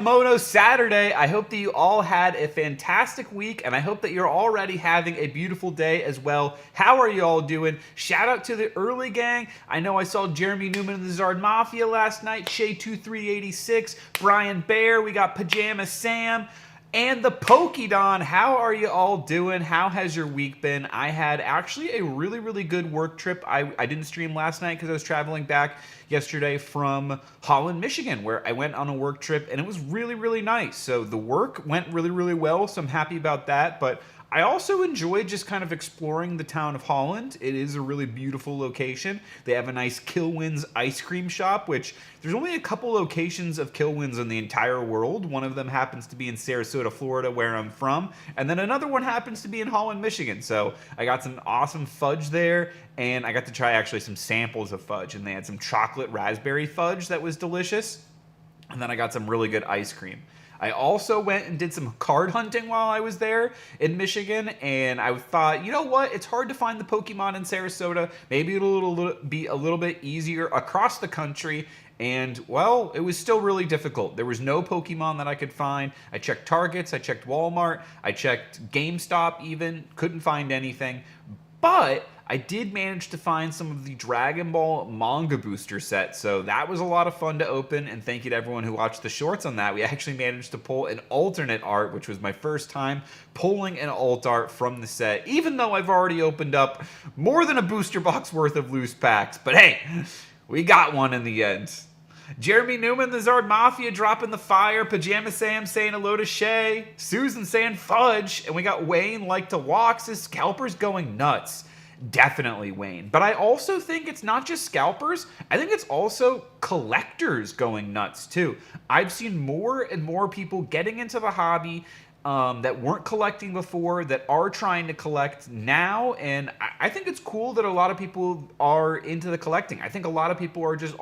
Kimono Saturday. I hope that you all had a fantastic week, and I hope that you're already having a beautiful day as well. How are you all doing? Shout out to the early gang. I know I saw Jeremy Newman in the Zard Mafia last night, Shay2386, Brian Bear, we got Pajama Sam, and the Pokedon. How are you all doing? How has your week been? I had actually a really good work trip. I didn't stream last night because I was traveling back yesterday from Holland, Michigan, where I went on a work trip, and it was really nice. So the work went really well, so I'm happy about that. But I also enjoyed just kind of exploring the town of Holland. It is a really beautiful location. They have a nice Kilwins ice cream shop, which there's only a couple locations of Kilwins in the entire world. One of them happens to be in Sarasota, Florida, where I'm from. And then another one happens to be in Holland, Michigan. So I got some awesome fudge there, and I got to try actually some samples of fudge. And they had some chocolate raspberry fudge that was delicious. And then I got some really good ice cream. I also went and did some card hunting while I was there in Michigan, and I thought, you know what? It's hard to find the Pokemon in Sarasota. Maybe it'll be a little bit easier across the country. And, well, it was still really difficult. There was no Pokemon that I could find. I checked Targets, I checked Walmart, I checked GameStop even, couldn't find anything. But I did manage to find some of the Dragon Ball manga booster set, so that was a lot of fun to open, and thank you to everyone who watched the shorts on that. We actually managed to pull an alternate art, which was my first time pulling an alt art from the set, even though I've already opened up more than a booster box worth of loose packs. But hey, we got one in the end. Jeremy Newman, the Zard Mafia, dropping the fire. Pajama Sam saying hello to Shay. Susan saying fudge. And we got Wayne like to walks. His scalper's going nuts. Definitely Wayne. But I also think it's not just scalpers. I think it's also collectors going nuts too. I've seen more and more people getting into the hobby that weren't collecting before, that are trying to collect now, and I think it's cool that a lot of people are into the collecting. I think a lot of people are just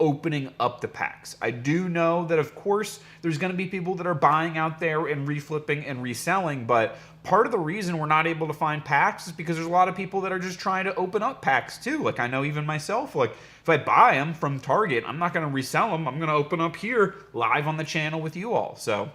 opening up the packs. I do know that, of course, there's going to be people that are buying out there and reflipping and reselling, but part of the reason we're not able to find packs is because there's a lot of people that are just trying to open up packs too. Like, I know even myself, like, if I buy them from Target, I'm not going to resell them. I'm going to open up here live on the channel with you all. So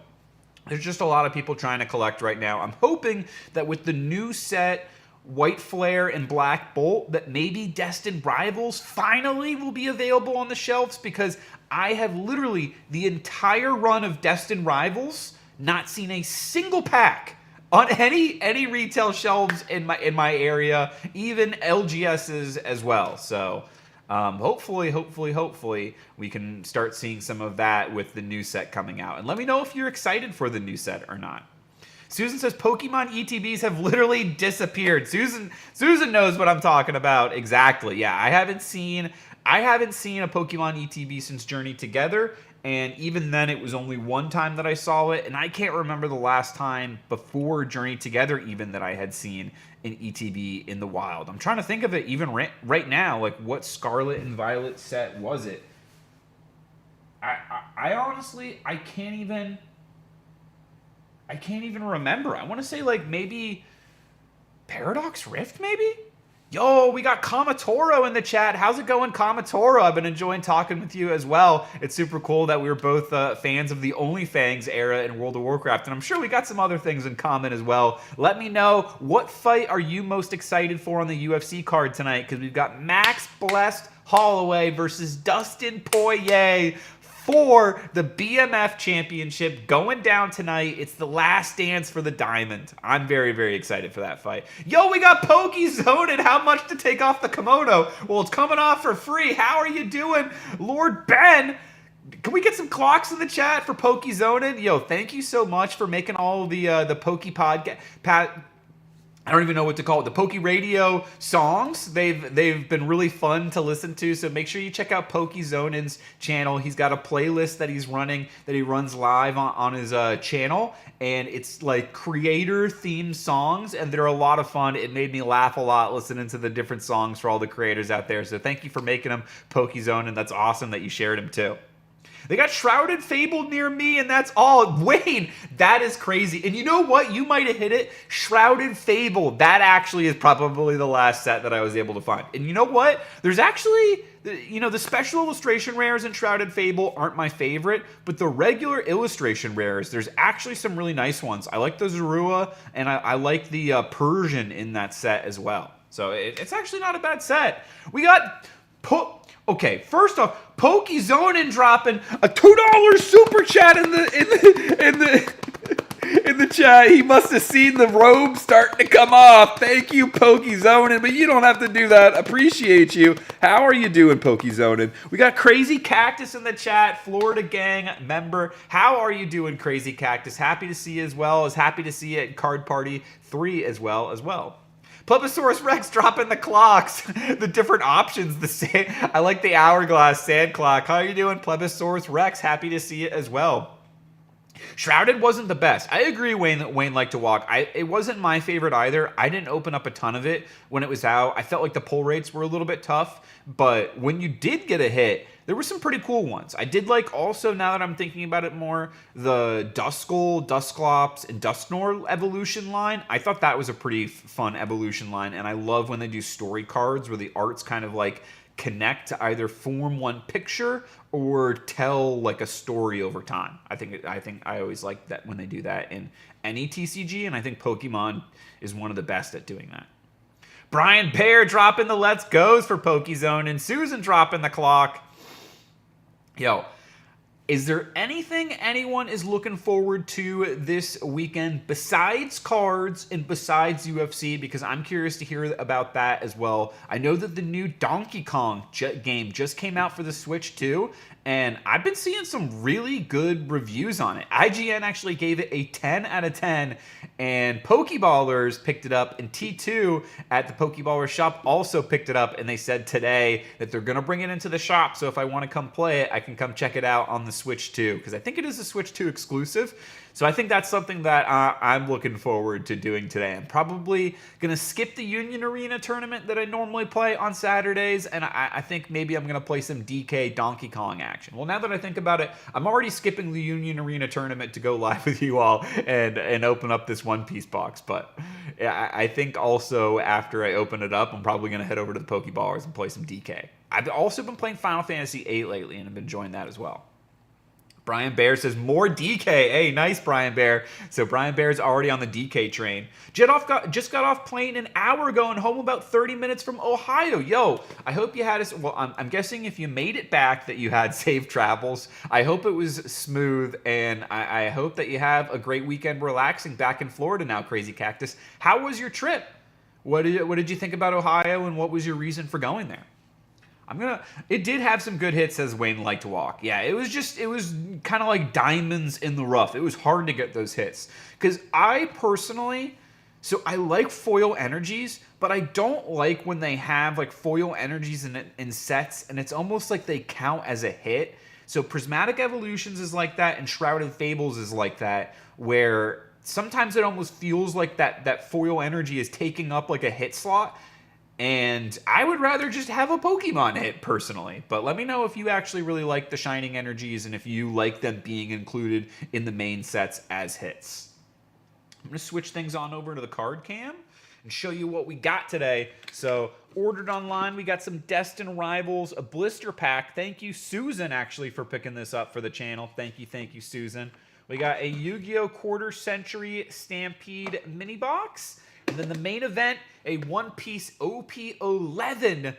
there's just a lot of people trying to collect right now. I'm hoping that with the new set, White Flare and Black Bolt, that maybe Destined Rivals finally will be available on the shelves, because I have literally the entire run of Destined Rivals not seen a single pack on any retail shelves in my area, even LGS's as well. So hopefully we can start seeing some of that with the new set coming out. And let me know if you're excited for the new set or not. Susan says Pokemon ETBs have literally disappeared. Susan knows what I'm talking about exactly. Yeah, I haven't seen a Pokemon ETB since Journey Together, and even then it was only one time that I saw it, and I can't remember the last time before Journey Together even that I had seen an ETB in the wild. I'm trying to think of it even right now, like what Scarlet and Violet set was it? I honestly, I can't even remember. I want to say like maybe Paradox Rift, maybe? Yo, we got Kamatoro in the chat. How's it going, Kamatoro? I've been enjoying talking with you as well. It's super cool that we were both fans of the OnlyFangs era in World of Warcraft, and I'm sure we got some other things in common as well. Let me know, what fight are you most excited for on the UFC card tonight? Because we've got Max Blessed Holloway versus Dustin Poirier for the BMF Championship going down tonight. It's the last dance for the diamond. I'm very excited for that fight. Yo, we got Pokezoned. How much to take off the kimono? Well, it's coming off for free. How are you doing, Lord Ben? Can we get some clocks in the chat for Pokezoned? Yo, thank you so much for making all the Poke podcast. I don't even know what to call it. The Poke Radio songs, they've been really fun to listen to. So make sure you check out Pokezonen's channel. He's got a playlist that he's running, that he runs live on his channel, and it's like creator themed songs, and they're a lot of fun. It made me laugh a lot listening to the different songs for all the creators out there. So thank you for making them, Pokezonen. That's awesome that you shared them too. They got Shrouded Fable near me, and that's all. Wayne, that is crazy. And you know what? You might have hit it. Shrouded Fable. That actually is probably the last set that I was able to find. And you know what? There's actually, you know, the special illustration rares in Shrouded Fable aren't my favorite, but the regular illustration rares, there's actually some really nice ones. I like the Zorua, and I like the Persian in that set as well. So it's actually not a bad set. We got... Okay, first off, PokeZonin dropping a $2 super chat in the chat. He must have seen the robe starting to come off. Thank you, PokeZonin, but you don't have to do that. Appreciate you. How are you doing, PokeZonin? We got Crazy Cactus in the chat, Florida Gang member. How are you doing, Crazy Cactus? Happy to see you as well. Happy to see you at Card Party 3 as well. Plebisaurus Rex dropping the clocks. The different options. I like the hourglass sand clock. How are you doing, Plebisaurus Rex? Happy to see it as well. Shrouded wasn't the best. I agree, Wayne, that Wayne liked to walk. It wasn't my favorite either. I didn't open up a ton of it when it was out. I felt like the pull rates were a little bit tough. But when you did get a hit, there were some pretty cool ones. I did like also, now that I'm thinking about it more, the Duskull, Dusclops, and Dusknor evolution line. I thought that was a pretty fun evolution line, and I love when they do story cards where the arts kind of like connect to either form one picture or tell like a story over time. I think I always like that when they do that in any TCG, and I think Pokemon is one of the best at doing that. Brian Bear dropping the let's goes for PokeZone, and Susan dropping the clock. Yo, is there anything anyone is looking forward to this weekend besides cards and besides UFC? Because I'm curious to hear about that as well. I know that the new Donkey Kong game just came out for the Switch too, and I've been seeing some really good reviews on it. IGN actually gave it a 10 out of 10, and Pokeballers picked it up, and T2 at the Pokeballer shop also picked it up, and they said today that they're going to bring it into the shop, so if I want to come play it, I can come check it out on the Switch 2, because I think it is a Switch 2 exclusive. So I think that's something that I'm looking forward to doing today. I'm probably going to skip the Union Arena tournament that I normally play on Saturdays, and I think maybe I'm going to play some DK Donkey Kong action. Well, now that I think about it, I'm already skipping the Union Arena tournament to go live with you all and open up this One Piece box. But I think also after I open it up, I'm probably going to head over to the Pokeballers and play some DK. I've also been playing Final Fantasy VIII lately, and I've been enjoying that as well. Brian Bear says, more DK. Hey, nice, Brian Bear. So Brian Bear's already on the DK train. Just got off plane an hour ago and home about 30 minutes from Ohio. Yo, I hope you had us. Well, I'm guessing if you made it back that you had safe travels. I hope it was smooth, and I hope that you have a great weekend relaxing back in Florida now, Crazy Cactus. How was your trip? What did you think about Ohio, and what was your reason for going there? It did have some good hits, says Wayne liked to walk. Yeah, it was kind of like diamonds in the rough. It was hard to get those hits. Because I personally, so I like foil energies, but I don't like when they have like foil energies in sets, and it's almost like they count as a hit. So Prismatic Evolutions is like that, and Shrouded Fables is like that, where sometimes it almost feels like that foil energy is taking up like a hit slot. And I would rather just have a Pokemon hit, personally. But let me know if you actually really like the Shining Energies and if you like them being included in the main sets as hits. I'm going to switch things on over to the card cam and show you what we got today. So, ordered online, we got some Destined Rivals, a blister pack. Thank you, Susan, actually, for picking this up for the channel. Thank you, Susan. We got a Yu-Gi-Oh! Quarter Century Stampede mini box. And then the main event, a One Piece OP11,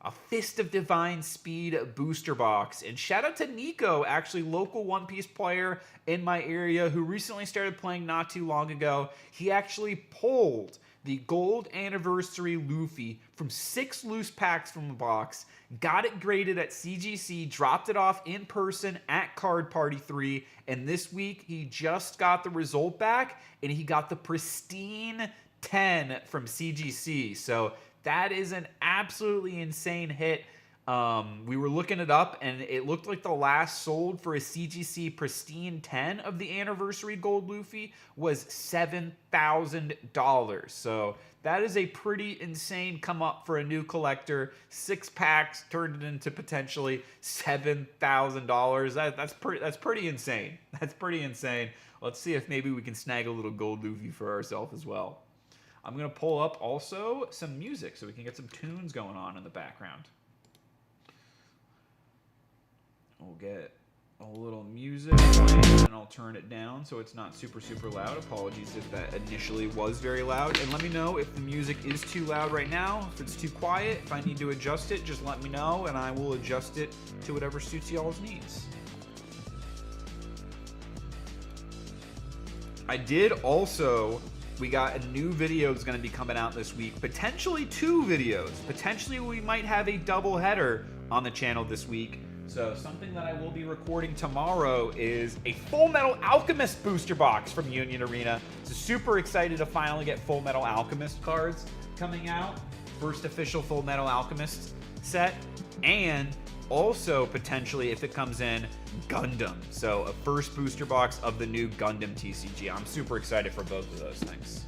a Fist of Divine Speed booster box. And shout out to Nico, actually local One Piece player in my area who recently started playing not too long ago. He actually pulled the Gold Anniversary Luffy from 6 loose packs from the box, got it graded at CGC, dropped it off in person at Card Party 3, and this week he just got the result back, and he got the pristine 10 from CGC. So that is an absolutely insane hit. We were looking it up, and it looked like the last sold for a CGC Pristine 10 of the Anniversary Gold Luffy was $7,000. So that is a pretty insane come up for a new collector. 6 packs turned it into potentially $7,000. That's pretty insane. That's pretty insane. Let's see if maybe we can snag a little Gold Luffy for ourselves as well. I'm going to pull up also some music so we can get some tunes going on in the background. We'll get a little music playing, and I'll turn it down so it's not super loud. Apologies if that initially was very loud. And let me know if the music is too loud right now. If it's too quiet, if I need to adjust it, just let me know, and I will adjust it to whatever suits y'all's needs. I did also... We got a new video that's going to be coming out this week. Potentially 2 videos. Potentially we might have a double header on the channel this week. So something that I will be recording tomorrow is a Full Metal Alchemist booster box from Union Arena. So super excited to finally get Full Metal Alchemist cards coming out. First official Full Metal Alchemist set. And also potentially, if it comes in, Gundam. So a first booster box of the new Gundam TCG. I'm super excited for both of those things.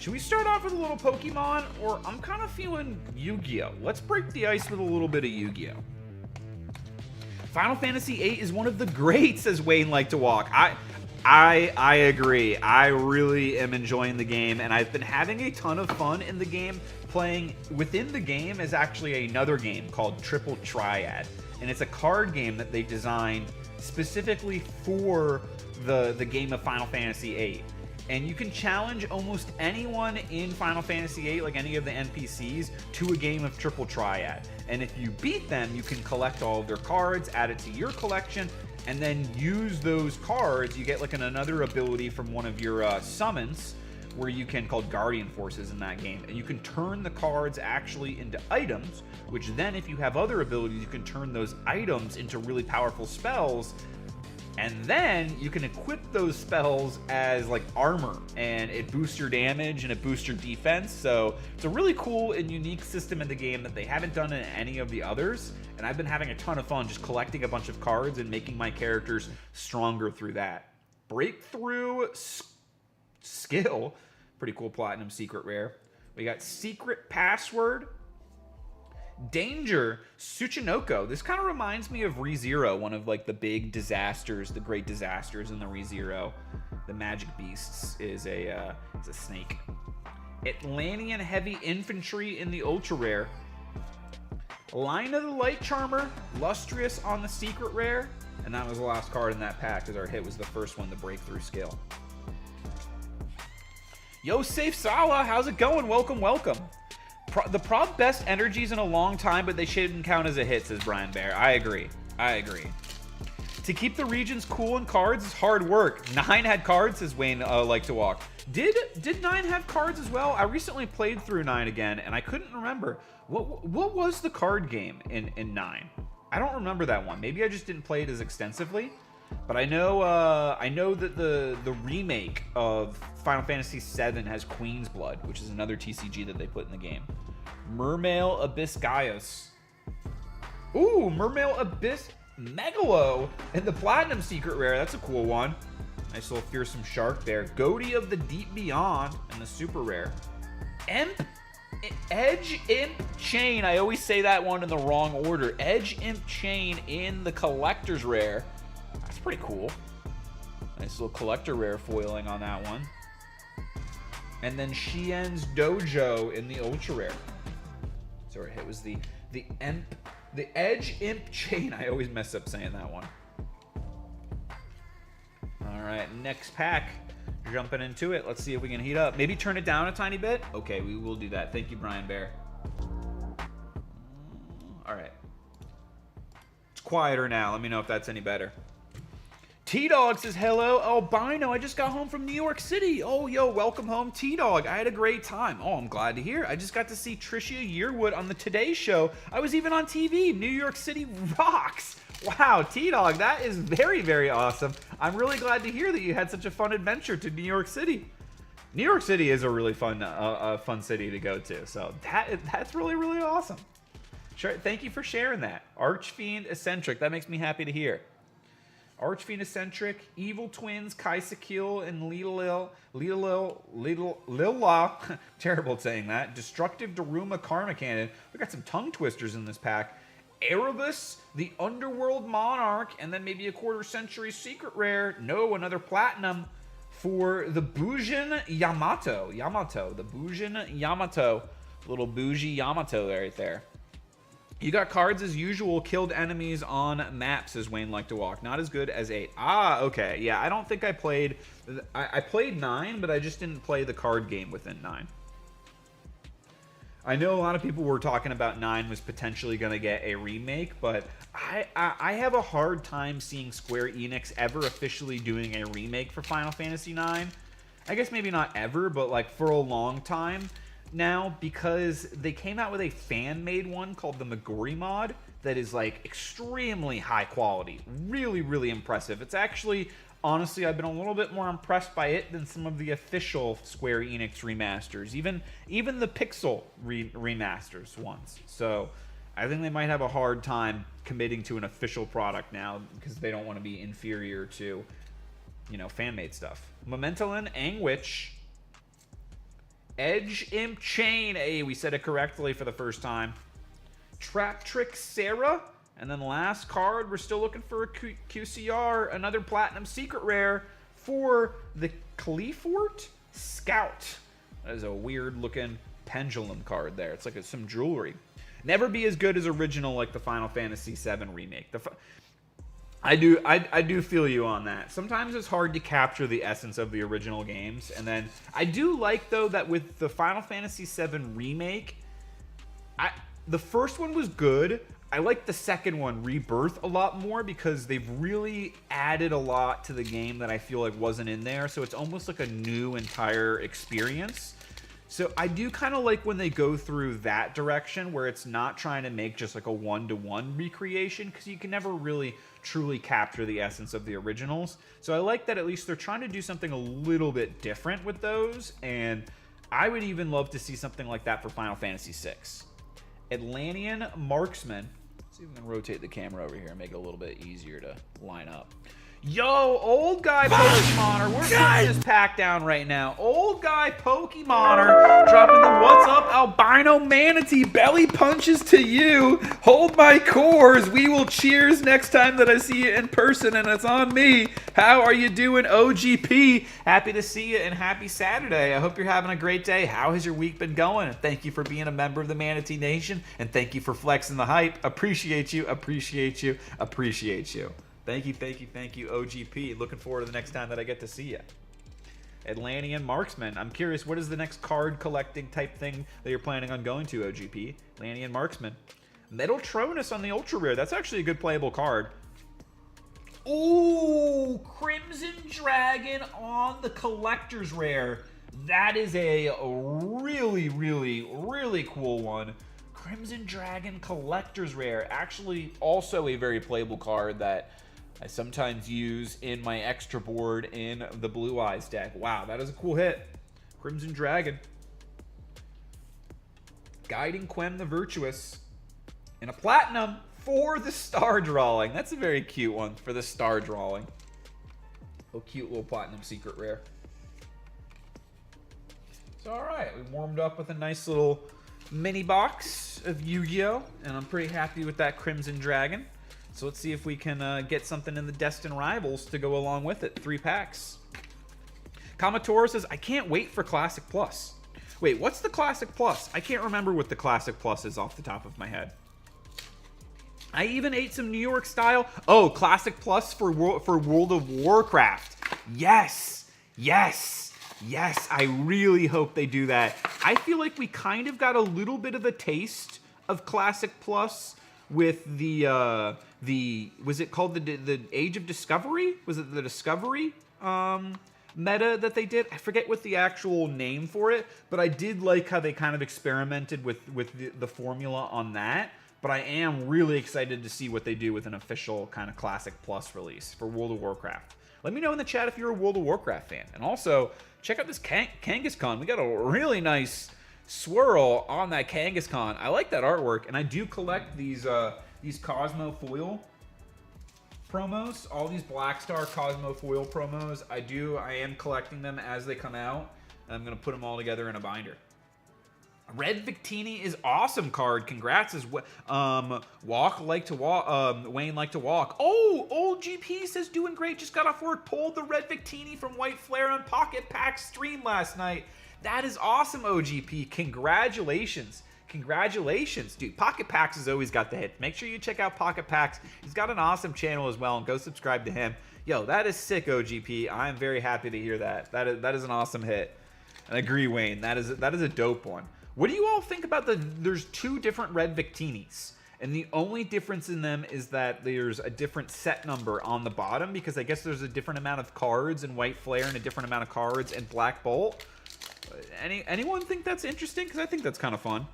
Should we start off with a little Pokemon? Or I'm kind of feeling Yu-Gi-Oh! Let's break the ice with a little bit of Yu-Gi-Oh! Final Fantasy VIII is one of the greats, as Wayne liked to walk. I agree. I really am enjoying the game, and I've been having a ton of fun in the game. Playing within the game is actually another game called Triple Triad, and it's a card game that they designed specifically for the game of Final Fantasy VIII. And you can challenge almost anyone in Final Fantasy VIII, like any of the NPCs, to a game of Triple Triad. And if you beat them, you can collect all of their cards, add it to your collection, and then use those cards. You get like another ability from one of your summons, where you can, called Guardian Forces in that game, and you can turn the cards actually into items, which then if you have other abilities, you can turn those items into really powerful spells. And then you can equip those spells as like armor, and it boosts your damage and it boosts your defense. So it's a really cool and unique system in the game that they haven't done in any of the others. And I've been having a ton of fun just collecting a bunch of cards and making my characters stronger through that. Breakthrough Skill, pretty cool platinum secret rare. We got Secret Password. Danger, Tsuchinoko. This kind of reminds me of ReZero, one of like the big disasters, the great disasters in the ReZero. The Magic Beasts is a snake. Atlantean Heavy Infantry in the Ultra Rare. Line of the Light Charmer, Lustrous on the Secret Rare. And that was the last card in that pack, because our hit was the first one, the Breakthrough Skill. Yo, Safe Sala, how's it going? Welcome, welcome. The prob best energies in a long time, but they shouldn't count as a hit, says Brian Bear. I agree. To keep the regions cool in cards is hard work. 9 had cards, says Wayne like to walk. Did 9 have cards as well? I recently played through 9 again, and I couldn't remember. What was the card game in 9? I don't remember that one. Maybe I just didn't play it as extensively. But I know that the remake of Final Fantasy VII has Queen's Blood, which is another TCG that they put in the game. Mermail Abyss Gaius. Ooh, Mermail Abyss Megalo and the Platinum Secret Rare. That's a cool one. Nice little fearsome shark there. Goatee of the Deep Beyond and the Super Rare. Edge Imp Chain. I always say that one in the wrong order. Edge Imp Chain in the Collector's Rare. That's pretty cool. Nice little collector rare foiling on that one. And then Shien's Dojo in the Ultra Rare. So our hit was the Edge Imp Chain. I always mess up saying that one. All right, next pack. Jumping into it. Let's see if we can heat up. Maybe turn it down a tiny bit. Okay, we will do that. Thank you, Brian Bear. All right. It's quieter now. Let me know if that's any better. T-Dog says, hello, Albino. I just got home from New York City. Oh, yo, welcome home, T-Dog. I had a great time. Oh, I'm glad to hear. I just got to see Tricia Yearwood on the Today Show. I was even on TV. New York City rocks. Wow, T-Dog, that is very, very awesome. I'm really glad to hear that you had such a fun adventure to New York City. New York City is a really fun fun city to go to. So that's really, really awesome. Sure. Thank you for sharing that. Archfiend Eccentric. That makes me happy to hear. Archfiend Eccentric, Evil Twins, Kaisakil, and Lila. Terrible saying that. Destructive Daruma Karma Cannon. We got some tongue twisters in this pack. Erebus, the Underworld Monarch, and then maybe a quarter-century secret rare. No, another platinum for the Bujin Yamato. The Bujin Yamato. Little bougie Yamato right there. You got cards as usual, killed enemies on maps as Wayne liked to walk. Not as good as 8. Ah, okay. Yeah, I don't think I played... I played 9, but I just didn't play the card game within 9. I know a lot of people were talking about 9 was potentially going to get a remake, but I have a hard time seeing Square Enix ever officially doing a remake for Final Fantasy 9. I guess maybe not ever, but like for a long time now, because they came out with a fan-made one called the Meguri mod that is like extremely high quality. Really, really impressive. It's actually... Honestly, I've been a little bit more impressed by it than some of the official Square Enix remasters, even the Pixel remasters ones. So I think they might have a hard time committing to an official product now because they don't want to be inferior to, you know, fan-made stuff. Momentalin, Anguich, Edge Imp Chain. Hey, we said it correctly for the first time. Trap Trick Sarah. And then last card, we're still looking for a QCR, another Platinum Secret Rare for the Cleafort Scout. That is a weird-looking pendulum card there. It's like some jewelry. Never be as good as original like the Final Fantasy VII Remake. I do feel you on that. Sometimes it's hard to capture the essence of the original games. And then I do like, though, that with the Final Fantasy VII Remake, the first one was good. I like the second one, Rebirth, a lot more because they've really added a lot to the game that I feel like wasn't in there. So it's almost like a new entire experience. So I do kind of like when they go through that direction where it's not trying to make just like a one-to-one recreation because you can never really truly capture the essence of the originals. So I like that at least they're trying to do something a little bit different with those. And I would even love to see something like that for Final Fantasy VI. Atlantean Marksman. Let's see if we can rotate the camera over here and make it a little bit easier to line up. Yo, old guy Pokemoner. We're putting this pack down right now. Old guy Pokemoner dropping the what's up Albino Manatee. Belly punches to you. Hold my cores. We will cheers next time that I see you in person, and it's on me. How are you doing, OGP? Happy to see you and happy Saturday. I hope you're having a great day. How has your week been going? Thank you for being a member of the Manatee Nation, and thank you for flexing the hype. Appreciate you, appreciate you, appreciate you. Thank you, OGP. Looking forward to the next time that I get to see you. Atlantean Marksman. I'm curious, what is the next card collecting type thing that you're planning on going to, OGP? Atlantean Marksman. Metal Tronus on the Ultra Rare. That's actually a good playable card. Ooh, Crimson Dragon on the Collector's Rare. That is a really, really, really cool one. Crimson Dragon Collector's Rare. Actually, also a very playable card that I sometimes use in my extra board in the Blue Eyes deck. Wow, that is a cool hit. Crimson Dragon. Guiding Quem the Virtuous. And a Platinum for the Star Drawing. That's a very cute one for the Star Drawing. Oh, cute little Platinum Secret Rare. So, alright, we warmed up with a nice little mini box of Yu-Gi-Oh! And I'm pretty happy with that Crimson Dragon. So let's see if we can get something in the Destined Rivals to go along with it. 3 packs. Kamatoro says, I can't wait for Classic Plus. Wait, what's the Classic Plus? I can't remember what the Classic Plus is off the top of my head. I even ate some New York style. Oh, Classic Plus for World of Warcraft. Yes, yes, yes. I really hope they do that. I feel like we kind of got a little bit of a taste of Classic Plus with the was it called the Age of Discovery? Was it the Discovery meta that they did? I forget what the actual name for it, but I did like how they kind of experimented with the formula on that. But I am really excited to see what they do with an official kind of Classic Plus release for World of Warcraft. Let me know in the chat if you're a World of Warcraft fan. And also, check out this Kangaskhan. We got a really nice swirl on that Kangaskhan. I like that artwork, and I do collect these Cosmo foil promos, all these Black Star Cosmo foil promos. I am collecting them as they come out, and I'm gonna put them all together in a binder. Red Victini is awesome card. Congrats as well. Wayne like to walk. Oh, old GP says doing great. Just got off work. Pulled the Red Victini from White Flare on Pocket Pack stream last night. That is awesome, OGP. Congratulations. Congratulations, dude. Pocket Packs has always got the hit. Make sure you check out Pocket Packs. He's got an awesome channel as well, and go subscribe to him. Yo, that is sick, OGP. I am very happy to hear that. That is an awesome hit. And I agree, Wayne. That is a dope one. What do you all think about there's two different Red Victinis, and the only difference in them is that there's a different set number on the bottom, because I guess there's a different amount of cards in White Flare and a different amount of cards in Black Bolt. Anyone think that's interesting? Because I think that's kind of fun.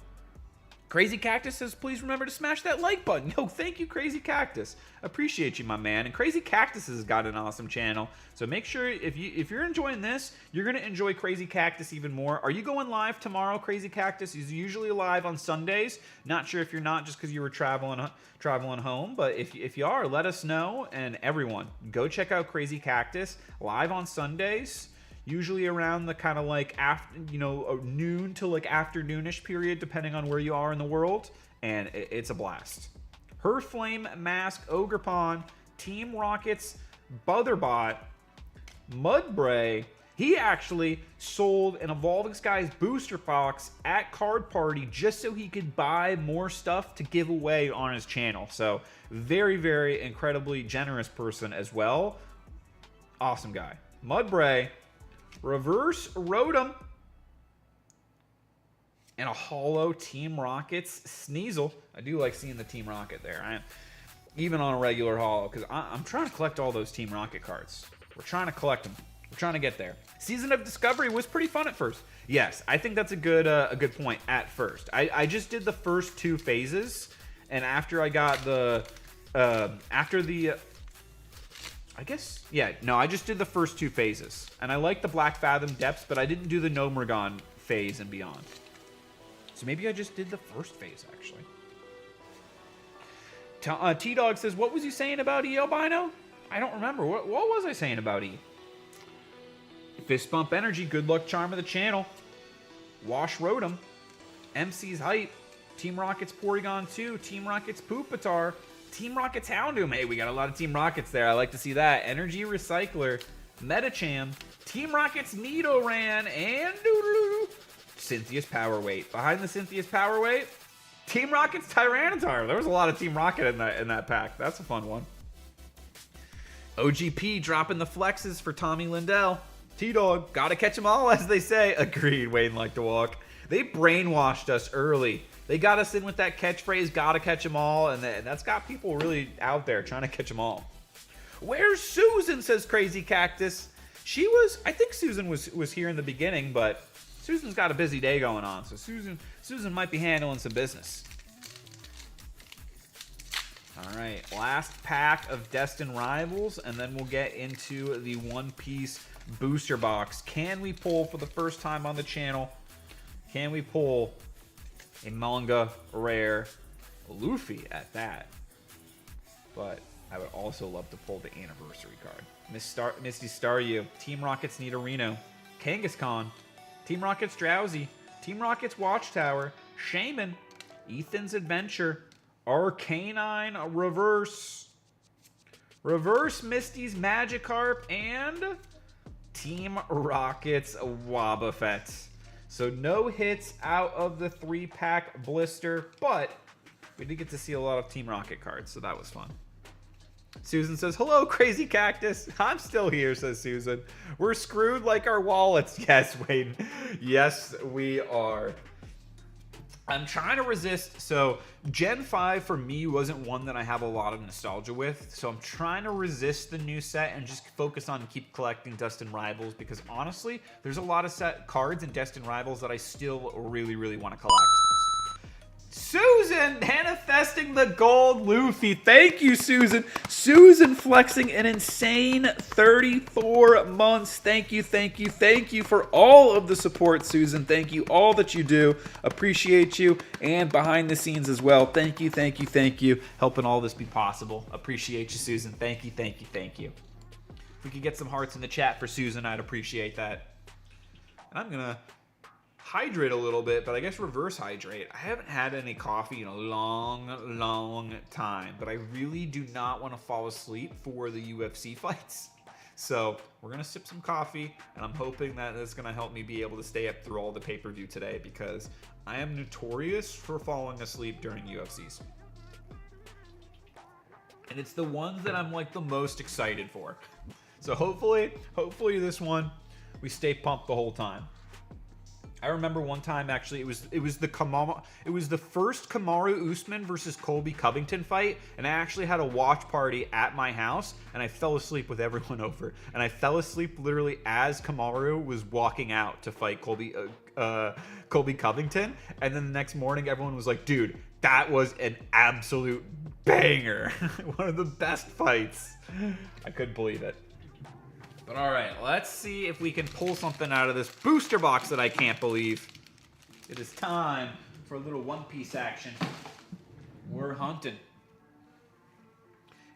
Crazy Cactus says, please remember to smash that like button. Yo, thank you, Crazy Cactus. Appreciate you, my man. And Crazy Cactus has got an awesome channel. So make sure, if you're enjoying this, you're going to enjoy Crazy Cactus even more. Are you going live tomorrow, Crazy Cactus? He's usually live on Sundays. Not sure if you're not, just because you were traveling home. But if you are, let us know. And everyone, go check out Crazy Cactus live on Sundays. Usually around the kind of like after, noon to like afternoonish period, depending on where you are in the world, and it's a blast. Her Flame Mask, Ogerpon, Team Rockets, Butherbot, Mudbray. He actually sold an Evolving Skies booster box at Card Party just so he could buy more stuff to give away on his channel. So very, very incredibly generous person as well. Awesome guy. Mudbray. Reverse Rotom, and a holo Team Rockets Sneasel. I do like seeing the Team Rocket there, even on a regular holo, because I'm trying to collect all those Team Rocket cards. We're trying to collect them. We're trying to get there. Season of Discovery was pretty fun at first. Yes, I think that's a good point at first. I just did the first two phases, and after I got I just did the first two phases. And I like the Black Fathom Depths, but I didn't do the Gnomergon phase and beyond. So maybe I just did the first phase, actually. T-Dog says, what was you saying about E, Albino? I don't remember. What was I saying about E? Fist Bump Energy, good luck charm of the channel. Wash Rotom. MC's Hype. Team Rockets Porygon 2. Team Rockets Pupitar. Team Rockets Houndoom. Hey, we got a lot of Team Rockets there. I like to see that. Energy Recycler, Metacham, Team Rockets Nidoran, and Cynthia's Power Weight. Behind the Cynthia's Power Weight, Team Rockets Tyranitar. There was a lot of Team Rocket in that pack. That's a fun one. OGP dropping the flexes for Tommy Lindell. T-Dog, gotta catch them all, as they say. Agreed, Wayne like to walk. They brainwashed us early. They got us in with that catchphrase, gotta catch them all, and that's got people really out there trying to catch them all. Where's Susan, says Crazy Cactus. I think Susan was here in the beginning, but Susan's got a busy day going on, so Susan might be handling some business. All right, last pack of Destined Rivals, and then we'll get into the One Piece booster box. Can we pull, for the first time on the channel, can we pull a manga rare Luffy at that? But I would also love to pull the anniversary card. Misty Staryu, Team Rockets Nidorino, Kangaskhan, Team Rockets Drowsy, Team Rockets Watchtower, Shaman, Ethan's Adventure, Arcanine Reverse Misty's Magikarp, and Team Rockets Wobbuffet. So no hits out of the 3-pack blister, but we did get to see a lot of Team Rocket cards, so that was fun. Susan says, hello, Crazy Cactus. I'm still here, says Susan. We're screwed like our wallets. Yes, Wayne. Yes, we are. I'm trying to resist. So Gen 5 for me wasn't one that I have a lot of nostalgia with. So I'm trying to resist the new set and just focus on keep collecting Destined Rivals, because honestly, there's a lot of set cards in Destined Rivals that I still really, really want to collect. Susan manifesting the gold Luffy. Thank you, Susan. Susan flexing an insane 34 months. Thank you, thank you, thank you for all of the support, Susan. Thank you, all that you do. Appreciate you. And behind the scenes as well. Thank you, thank you, thank you. Helping all this be possible. Appreciate you, Susan. Thank you, thank you, thank you. If we could get some hearts in the chat for Susan, I'd appreciate that. And I'm going to hydrate a little bit, but I guess reverse hydrate. I haven't had any coffee in a long time, but I really do not want to fall asleep for the UFC fights. So we're gonna sip some coffee, and I'm hoping that it's gonna help me be able to stay up through all the pay-per-view today, because I am notorious for falling asleep during UFCs. And it's the ones that I'm like the most excited for. So hopefully this one, we stay pumped the whole time. I remember one time, actually, it was the first Kamaru Usman versus Colby Covington fight, and I actually had a watch party at my house, and I fell asleep with everyone over. And I fell asleep literally as Kamaru was walking out to fight Colby Covington, and then the next morning, everyone was like, "Dude, that was an absolute banger! One of the best fights." I couldn't believe it. But all right, let's see if we can pull something out of this booster box that I can't believe. It is time for a little One Piece action. We're hunting.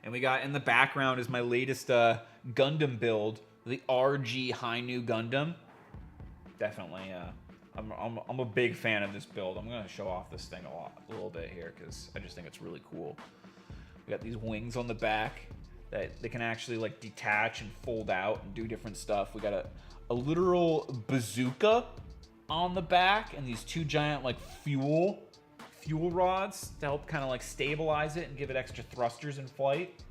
And we got in the background is my latest Gundam build, the RG Hainu Gundam. Definitely, I'm a big fan of this build. I'm gonna show off this thing a little bit here because I just think it's really cool. We got these wings on the back that they can actually like detach and fold out and do different stuff. We got a literal bazooka on the back and these two giant like fuel rods to help kind of like stabilize it and give it extra thrusters in flight.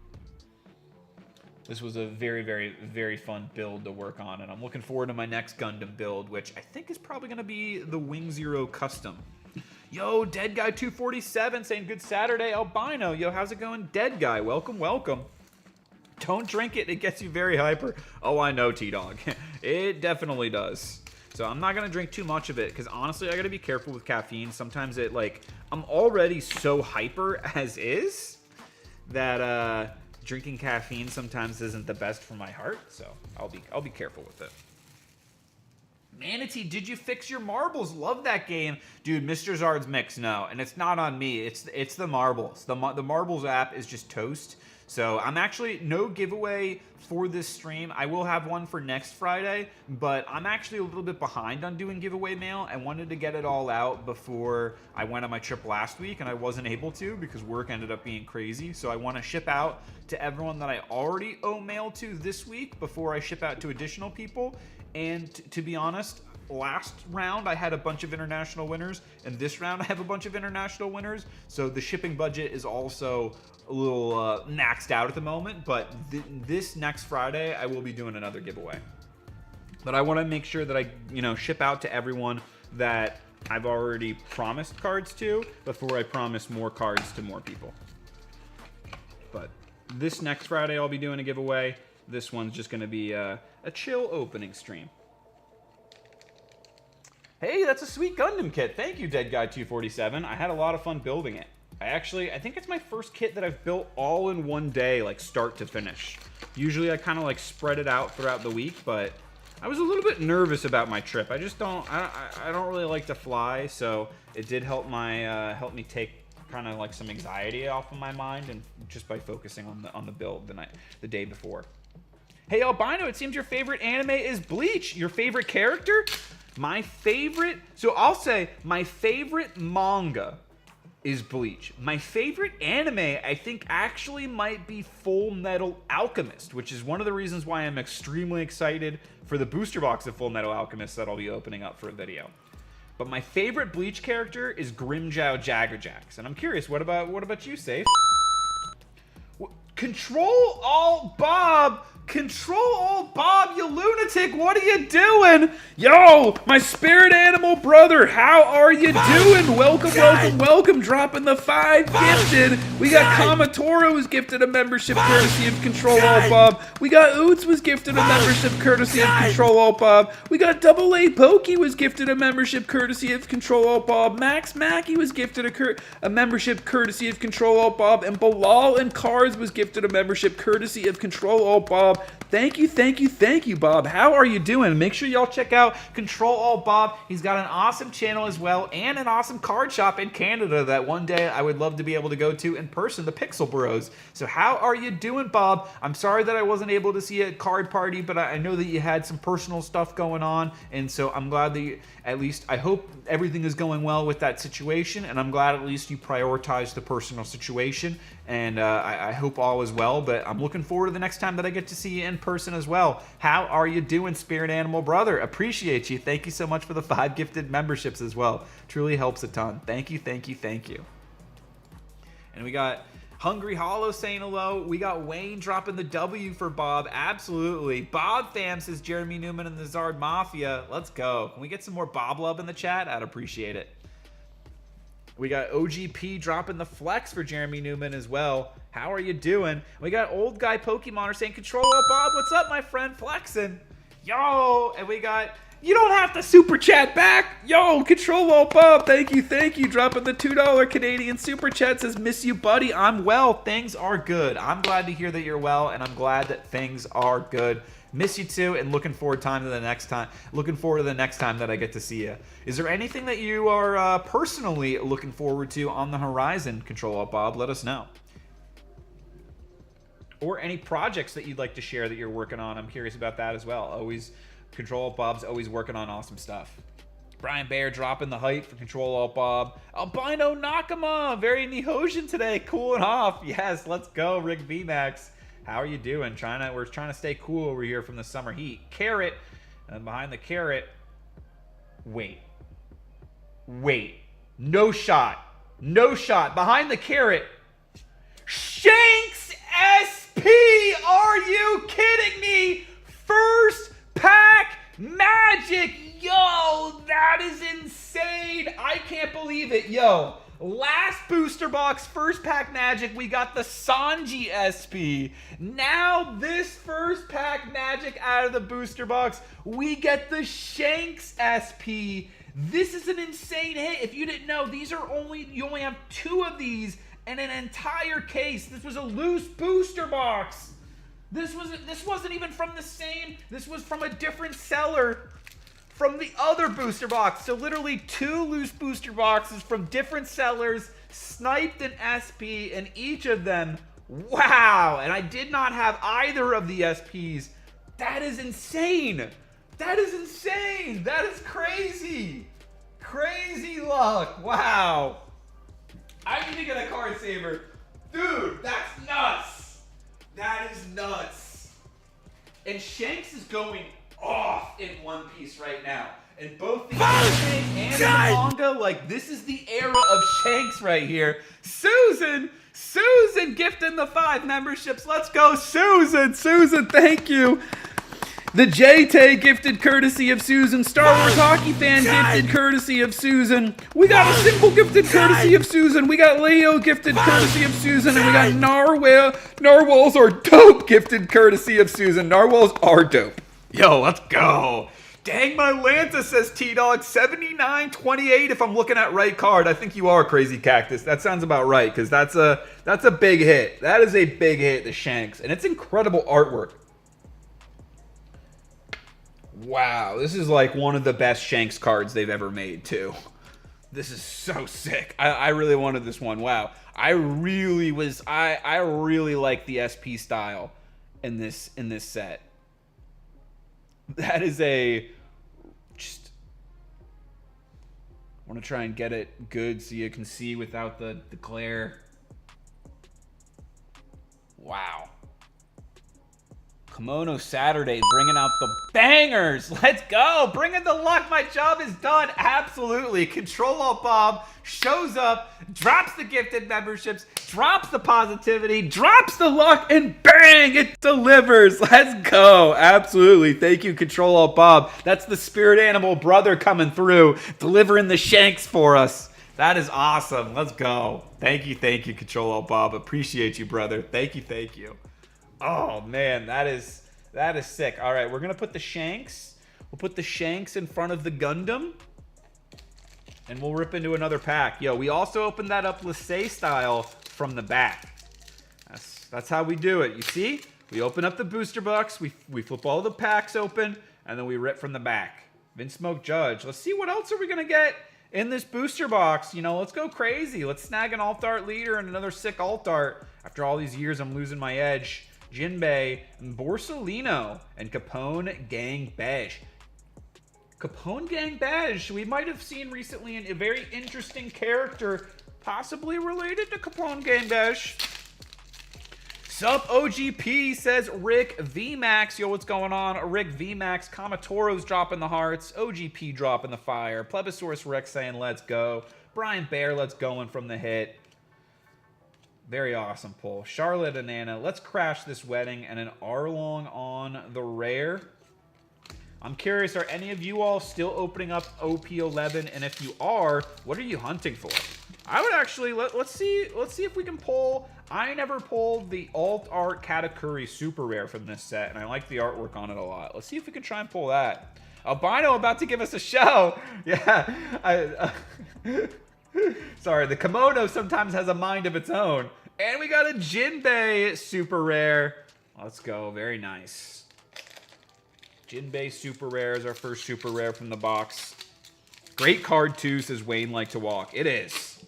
This was a very fun build to work on, and I'm looking forward to my next Gundam build, which I think is probably going to be the Wing Zero Custom. Yo, Dead Guy 247 saying good Saturday, Albino. Yo, how's it going, Dead Guy? Welcome. Don't drink it, it gets you very hyper. Oh, I know, T-Dog. It definitely does. So I'm not going to drink too much of it, because honestly, I got to be careful with caffeine. Sometimes it, like, I'm already so hyper as is that drinking caffeine sometimes isn't the best for my heart. So I'll be careful with it. Manatee, did you fix your marbles? Love that game. Dude, Mr. Zard's Mix, no. And it's not on me. It's the marbles. The marbles app is just toast. So I'm actually no giveaway for this stream. I will have one for next Friday, but I'm actually a little bit behind on doing giveaway mail. I wanted to get it all out before I went on my trip last week, and I wasn't able to because work ended up being crazy. So I want to ship out to everyone that I already owe mail to this week before I ship out to additional people. And to be honest, last round I had a bunch of international winners, and this round I have a bunch of international winners. So the shipping budget is also a little maxed out at the moment, but this next Friday I will be doing another giveaway. But I want to make sure that I, ship out to everyone that I've already promised cards to before I promise more cards to more people. But this next Friday I'll be doing a giveaway. This one's just going to be a chill opening stream. Hey, that's a sweet Gundam kit. Thank you, Dead Guy 247. I had a lot of fun building it. I think it's my first kit that I've built all in one day, like start to finish. Usually I kind of like spread it out throughout the week, but I was a little bit nervous about my trip. I don't really like to fly, so it did help help me take kind of like some anxiety off of my mind, and just by focusing on the build the day before. Hey Albino, it seems your favorite anime is Bleach. Your favorite character? So I'll say my favorite manga is Bleach. My favorite anime, I think, actually might be Full Metal Alchemist, which is one of the reasons why I'm extremely excited for the booster box of Full Metal Alchemist that I'll be opening up for a video. But my favorite Bleach character is Grimmjow Jaggerjax, and I'm curious, what about you, Safe? Control Alt Bob, you lunatic! Lunatic, what are you doing? Yo, my spirit animal brother, how are you doing? Welcome. Dropping the 5 gifted. We got Kamatoro was gifted a membership courtesy of Control Alt Bob. We got Oots was gifted a membership courtesy of Control Alt Bob. We got Double A Pokey was gifted a membership courtesy of Control Alt Bob. Max Mackey was gifted a membership courtesy of Control Alt Bob. And Bilal and Cars was gifted a membership courtesy of Control Alt Bob. Thank you, Bob. How are you doing? Make sure y'all check out Control Alt Bob. He's got an awesome channel as well and an awesome card shop in Canada that one day I would love to be able to go to in person, the Pixel Bros. So how are you doing, Bob? I'm sorry that I wasn't able to see you at Card Party, but I know that you had some personal stuff going on, and so I'm glad that you, at least, I hope everything is going well with that situation, and I'm glad at least you prioritize the personal situation, and I hope all is well, but I'm looking forward to the next time that I get to see you in person as well. How are you doing, Spirit Animal Brother? Appreciate you. Thank you so much for the 5 gifted memberships as well. Truly helps a ton. Thank you. And we got Hungry Hollow saying hello. We got Wayne dropping the W for Bob. Absolutely. Bob Fam says Jeremy Newman and the Zard Mafia. Let's go. Can we get some more Bob love in the chat? I'd appreciate it. We got OGP dropping the flex for Jeremy Newman as well. How are you doing? We got Old Guy Pokemon saying, Control Alt Bob, what's up, my friend? Flexing. Yo, and we got, you don't have to super chat back. Yo, Control Alt Bob, thank you. Dropping the $2 Canadian super chat says, miss you, buddy. I'm well. Things are good. I'm glad to hear that you're well, and I'm glad that things are good. Miss you too, and looking forward to the next time that I get to see you. Is there anything that you are personally looking forward to on the horizon, Control Alt Bob? Let us know. Or any projects that you'd like to share that you're working on. I'm curious about that as well. Control Alt Bob's always working on awesome stuff. Brian Baer dropping the height for Control Alt Bob. Albino Nakama, very Nihosian today, cooling off. Yes, let's go, Rick VMAX. How are you doing? We're trying to stay cool over here from the summer heat. Carrot, and behind the carrot, wait. No shot. Behind the carrot, Shanks SP. Are you kidding me? First pack magic. Yo, that is insane. I can't believe it. Yo, last booster box, first pack magic, we got the Sanji SP. Now this first pack magic out of the booster box, we get the Shanks SP. This is an insane hit. If you didn't know, you only have 2 of these in an entire case. This was a loose booster box. This wasn't even from the same. This was from a different seller from the other booster box. So literally 2 loose booster boxes from different sellers, sniped an SP in each of them. Wow. And I did not have either of the SPs. That is insane. That is crazy. Crazy luck. Wow. I need to get a card saver. Dude, that's nuts. That is nuts. And Shanks is going off in One Piece right now. And both the anime and the manga, like, this is the era of Shanks right here. Susan gifting the 5 memberships. Let's go, Susan, thank you. The JT gifted courtesy of Susan. Star Wars Hockey Fan gifted courtesy of Susan. We got a Simple gifted courtesy of Susan. We got Leo gifted courtesy of Susan. And we got Narwhals are dope gifted courtesy of Susan. Narwhals are dope. Yo, let's go. Dang, my Lanta says T-Dog 7928 if I'm looking at right card. I think you are, Crazy Cactus. That sounds about right, because that's a big hit. That is a big hit, the Shanks. And it's incredible artwork. Wow, this is like one of the best Shanks cards they've ever made, too. This is so sick. I really wanted this one. Wow. I really like the SP style in this set. That is just want to try and get it good so you can see without the glare. Wow. Kimono Saturday, bringing out the bangers. Let's go. Bring in the luck. My job is done. Absolutely. Control Alt Bob shows up, drops the gifted memberships, drops the positivity, drops the luck, and bang, it delivers. Let's go. Absolutely. Thank you, Control Alt Bob. That's the spirit animal brother coming through, delivering the shanks for us. That is awesome. Let's go. Thank you, Control Alt Bob. Appreciate you, brother. Thank you. Oh man, that is sick. All right, we're gonna put the shanks. We'll put the shanks in front of the Gundam, and we'll rip into another pack. Yo, we also opened that up Lassie style from the back. That's how we do it. You see, we open up the booster box, we flip all the packs open, and then we rip from the back. Vince Smoke Judge. Let's see what else are we gonna get in this booster box. You know, let's go crazy. Let's snag an alt art leader and another sick alt art. After all these years, I'm losing my edge. Jinbei, Borsalino, and Capone Gang Beige. Capone Gang Beige, we might have seen recently a very interesting character, possibly related to Capone Gang Beige. Sup OGP, says Rick VMAX. Yo, what's going on? Rick VMAX, Kamatoro's dropping the hearts, OGP dropping the fire, Plebisaurus Rex saying let's go, Brian Bear, let's go from the hit. Very awesome pull. Charlotte and Anna, let's crash this wedding, and an Arlong on the rare. I'm curious, are any of you all still opening up OP11? And if you are, what are you hunting for? I would actually, let's see if we can pull. I never pulled the Alt Art Katakuri Super Rare from this set, and I like the artwork on it a lot. Let's see if we can try and pull that. Albino about to give us a show. Yeah. Sorry, the Kimono sometimes has a mind of its own. And we got a Jinbei Super Rare. Let's go. Very nice. Jinbei Super Rare is our first Super Rare from the box. Great card, too, says Wayne Like to Walk. It is.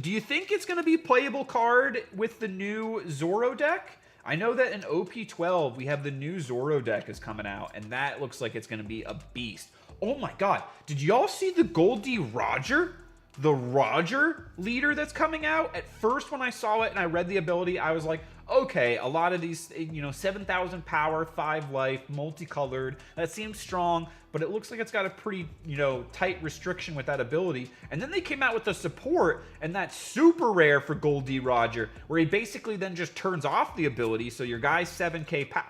Do you think it's going to be playable card with the new Zoro deck? I know that in OP12, we have the new Zoro deck is coming out, and that looks like it's going to be a beast. Oh my god. Did y'all see the Goldie Roger? The Roger leader that's coming out? At first when I saw it and I read the ability, I was like, okay, a lot of these, you know, 7,000 power, 5 life, multicolored, that seems strong, but it looks like it's got a pretty, you know, tight restriction with that ability. And then they came out with the support and that super rare for Goldie Roger, where he basically then just turns off the ability, so your guy's 7k power.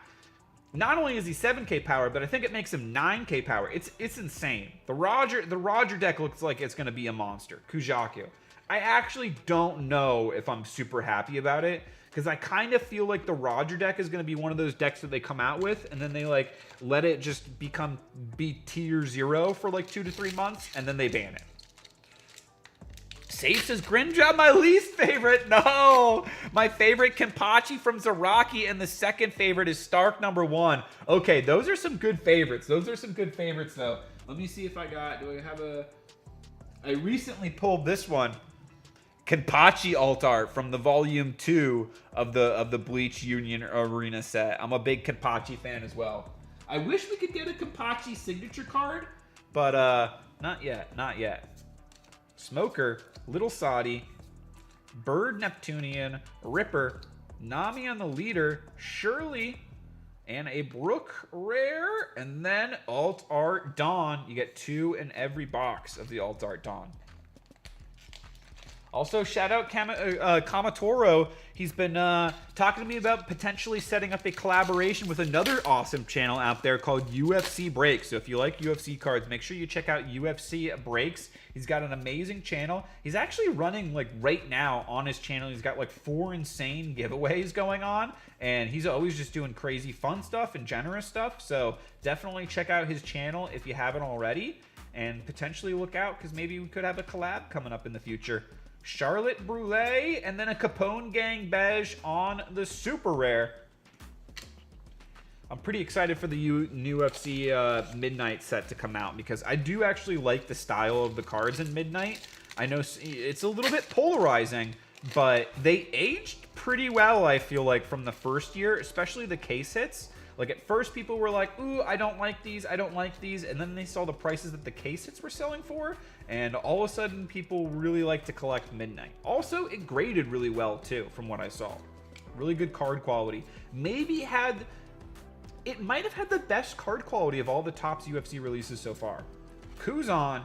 Not only is he 7k power, but I think it makes him 9k power. It's insane. The Roger deck looks like it's going to be a monster. Kujaku. I actually don't know if I'm super happy about it, because I kind of feel like the Roger deck is going to be one of those decks that they come out with, and then they like let it just be tier 0 for like 2 to 3 months, and then they ban it. Safe says Grinja, my least favorite. No, my favorite Kenpachi from Zaraki, and the second favorite is Stark #1. Okay, those are some good favorites. Those are some good favorites, though. Let me see if I got. Do I have a? I recently pulled this one, Kenpachi alt art from the volume 2 of the Bleach Union Arena set. I'm a big Kenpachi fan as well. I wish we could get a Kenpachi signature card, but not yet. Not yet. Smoker, Little Sadi, Bird Neptunian, Ripper, Nami on the leader, Shirley, and a Brook rare, and then Alt Art Dawn. You get 2 in every box of the Alt Art Dawn. Also, shout out Kamatoro. He's been talking to me about potentially setting up a collaboration with another awesome channel out there called UFC Breaks. So if you like UFC cards, make sure you check out UFC Breaks. He's got an amazing channel. He's actually running, like, right now on his channel, he's got like 4 insane giveaways going on. And he's always just doing crazy fun stuff and generous stuff. So definitely check out his channel if you haven't already. And potentially look out, because maybe we could have a collab coming up in the future. Charlotte Brûlée, and then a Capone Gang Beige on the super rare. I'm pretty excited for the new UFC Midnight set to come out, because I do actually like the style of the cards in Midnight. I know it's a little bit polarizing, but they aged pretty well, I feel like, from the first year, especially the case hits. Like, at first, people were like, ooh, I don't like these, I don't like these. And then they saw the prices that the case hits were selling for. And all of a sudden, people really like to collect Midnight. Also, it graded really well, too, from what I saw. Really good card quality. Maybe had it might have had the best card quality of all the Topps UFC releases so far. Kuzan